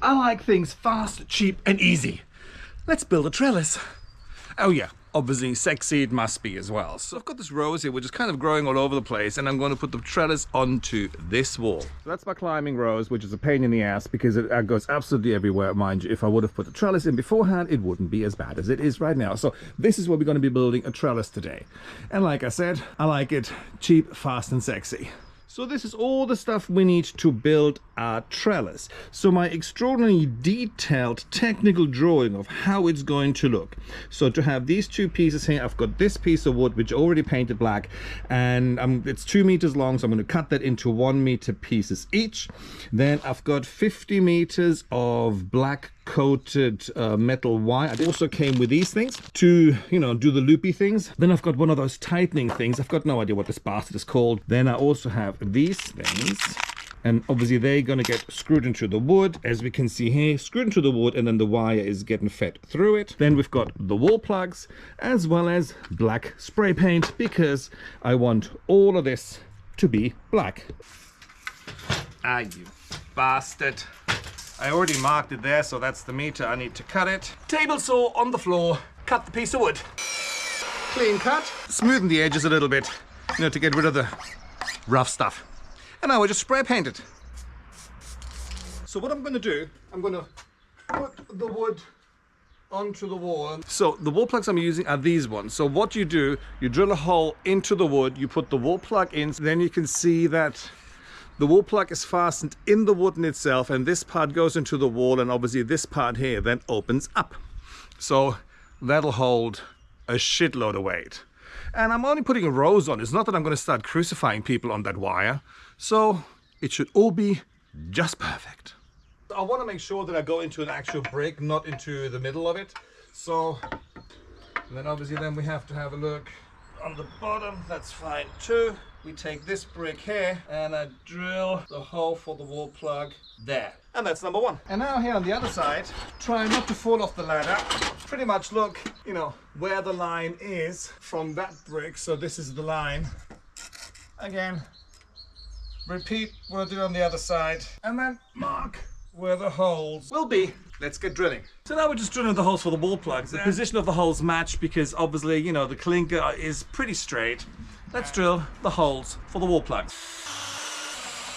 I like things fast, cheap, and easy. Let's build a trellis. Oh yeah, obviously sexy it must be as well. So I've got this rose here which is kind of growing all over the place, and I'm going to put the trellis onto this wall. So that's my climbing rose, which is a pain in the ass because it goes absolutely everywhere. Mind you, if I would have put the trellis in beforehand, it wouldn't be as bad as it is right now. So this is what we're going to be building, a trellis today. And like I said, I like it cheap, fast, and sexy. So this is all the stuff we need to build our trellis. So my extraordinarily detailed technical drawing of how it's going to look. So to have these two pieces here, I've got this piece of wood which I already painted black, and it's 2 meters long, so I'm going to cut that into 1 meter pieces each. Then I've got 50 meters of black coated metal wire. It also came with these things to, you know, do the loopy things. Then I've got one of those tightening things. I've got no idea what this bastard is called. Then I also have these things, and obviously they're going to get screwed into the wood, as we can see here, screwed into the wood, and then the wire is getting fed through it. Then we've got the wall plugs as well as black spray paint, because I want all of this to be black. Ah, you bastard. I already marked it there, so that's the meter I need to cut it. Table saw on the floor, cut the piece of wood. Clean cut, smoothen the edges a little bit, you know, to get rid of the rough stuff. And now I just spray paint it. So what I'm going to do, I'm going to put the wood onto the wall. So the wall plugs I'm using are these ones. So what you do, you drill a hole into the wood, you put the wall plug in, then you can see that the wall plug is fastened in the wood in itself, and this part goes into the wall, and obviously this part here then opens up. So that'll hold a shitload of weight. And I'm only putting a rose on. It's not that I'm going to start crucifying people on that wire. So it should all be just perfect. I want to make sure that I go into an actual brick, not into the middle of it. So then obviously then we have to have a look on the bottom. That's fine too. We take this brick here and I drill the hole for the wall plug there. And that's number one. And now here on the other side, try not to fall off the ladder. Pretty much look, you know, where the line is from that brick. So this is the line. Again, repeat what I did on the other side. And then mark where the holes will be. Let's get drilling. So now we're just drilling the holes for the wall plugs. The position of the holes match because obviously, you know, the clinker is pretty straight. Let's drill the holes for the wall plugs.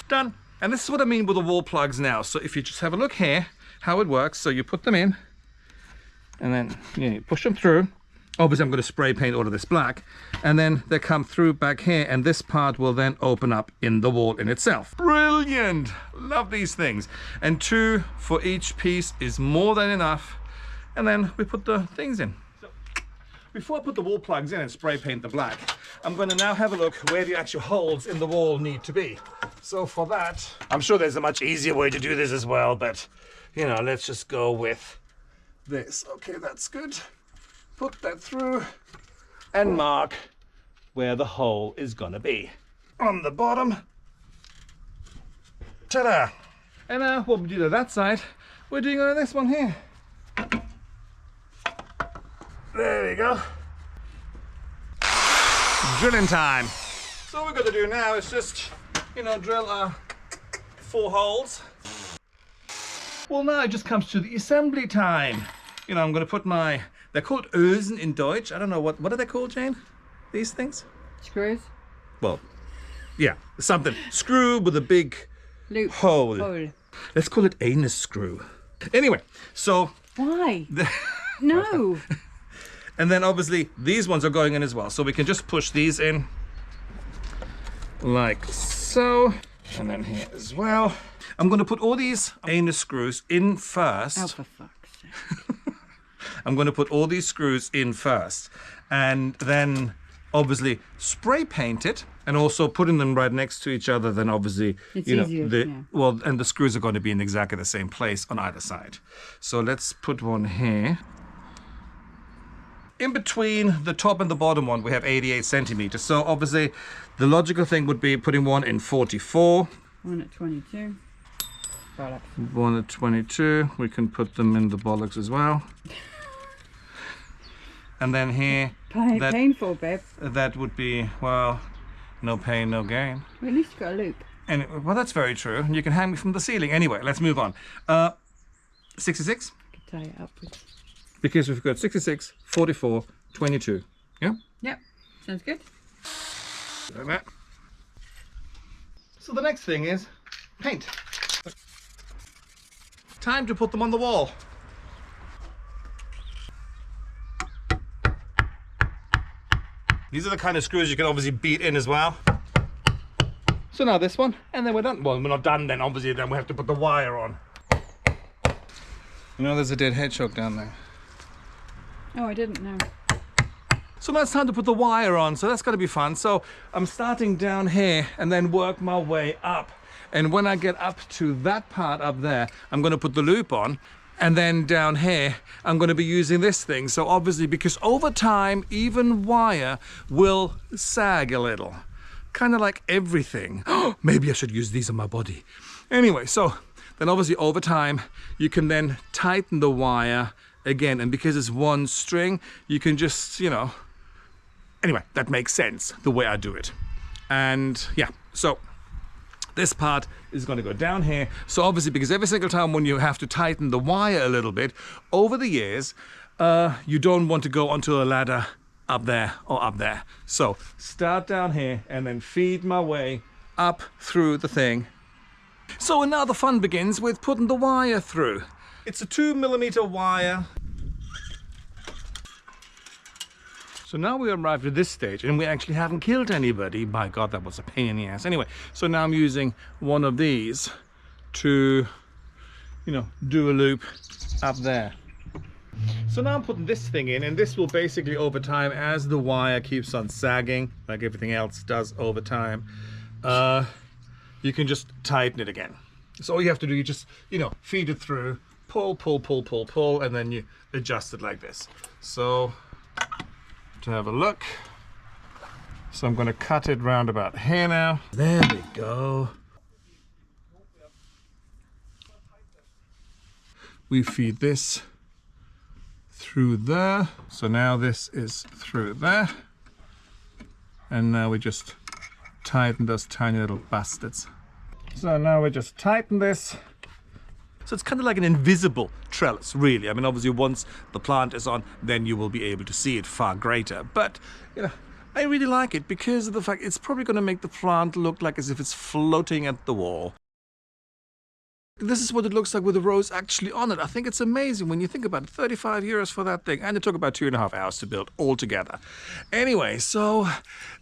Done. And this is what I mean with the wall plugs now. So if you just have a look here, how it works. So you put them in and then you push them through. Obviously I'm going to spray paint all of this black, and then they come through back here, and this part will then open up in the wall in itself. Brilliant! Love these things. And 2 for each piece is more than enough. And then we put the things in. So, before I put the wall plugs in and spray paint the black, I'm going to now have a look where the actual holes in the wall need to be. So for that, I'm sure there's a much easier way to do this as well, but you know, let's just go with this. Okay, that's good. Put that through and mark where the hole is gonna be. On the bottom. Ta-da! And now what we did on that side, we're doing on this one here. There we go. Drilling time. So what we're gonna do now is just, you know, drill 4 holes. Well, now it just comes to the assembly time. You know, I'm gonna put my, they're called Ösen in Deutsch. I don't know, what are they called, Jane? These things? Screws? Well, yeah, something. Screw with a big Loop. hole. Let's call it anus screw. Anyway, so... Why? No. And then obviously these ones are going in as well. So we can just push these in like so. And then here as well. I'm going to put all these anus screws in first. Oh, for fuck's sake. I'm going to put all these screws in first, and then obviously spray paint it, and also putting them right next to each other, then obviously it's you know easier, well, and the screws are going to be in exactly the same place on either side. So let's put one here. In between the top and the bottom one we have 88 centimeters, so obviously the logical thing would be putting one in 44. One at 22. Bollocks. One at 22. We can put them in the bollocks as well. And then here, Painful, babe. that would be, well, no pain, no gain. Well, at least you got a loop. And well, that's very true. You can hang me from the ceiling. Anyway, let's move on. 66? I could tie it up with... Because we've got 66, 44, 22. Yeah? Yep, sounds good. Like that. So the next thing is paint. Time to put them on the wall. These are the kind of screws you can obviously beat in as well. So now this one, and then we're done. Well, we're not done then, obviously, then we have to put the wire on. You know, there's a dead hedgehog down there. Oh, I didn't know. So now it's time to put the wire on, so that's going to be fun. So I'm starting down here and then work my way up. And when I get up to that part up there, I'm going to put the loop on. And then down here, I'm going to be using this thing. So obviously, because over time, even wire will sag a little. Kind of like everything. Maybe I should use these on my body. Anyway, so then obviously over time, you can then tighten the wire again. And because it's one string, you can just, you know, anyway, that makes sense the way I do it. And yeah, so this part is going to go down here. So obviously, because every single time when you have to tighten the wire a little bit, over the years, you don't want to go onto a ladder up there or up there. So start down here and then feed my way up through the thing. So now the fun begins with putting the wire through. It's a 2mm wire. So now we arrived at this stage and we actually haven't killed anybody. My God, that was a pain in the ass. Anyway, so now I'm using one of these to, you know, do a loop up there. So now I'm putting this thing in, and this will basically over time, as the wire keeps on sagging, like everything else does over time, you can just tighten it again. So all you have to do, you just, you know, feed it through, pull, pull, pull, pull, pull, and then you adjust it like this. So to have a look. So I'm going to cut it round about here now. There we go. We feed this through there. So now this is through there. And now we just tighten those tiny little bastards. So now we just tighten this. So it's kind of like an invisible trellis, really. I mean, obviously, once the plant is on, then you will be able to see it far greater. But, you know, I really like it because of the fact it's probably going to make the plant look like as if it's floating at the wall. This is what it looks like with the rose actually on it. I think it's amazing when you think about it. 35 euros for that thing. And it took about 2.5 hours to build altogether. Anyway, so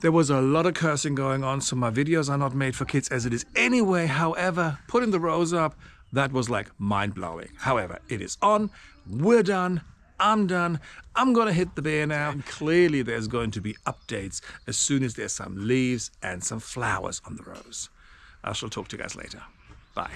there was a lot of cursing going on. So my videos are not made for kids as it is anyway. However, putting the rose up, that was like mind-blowing. However, it is on, we're done, I'm done, I'm gonna hit the beer now. And clearly there's going to be updates as soon as there's some leaves and some flowers on the rose. I shall talk to you guys later. Bye.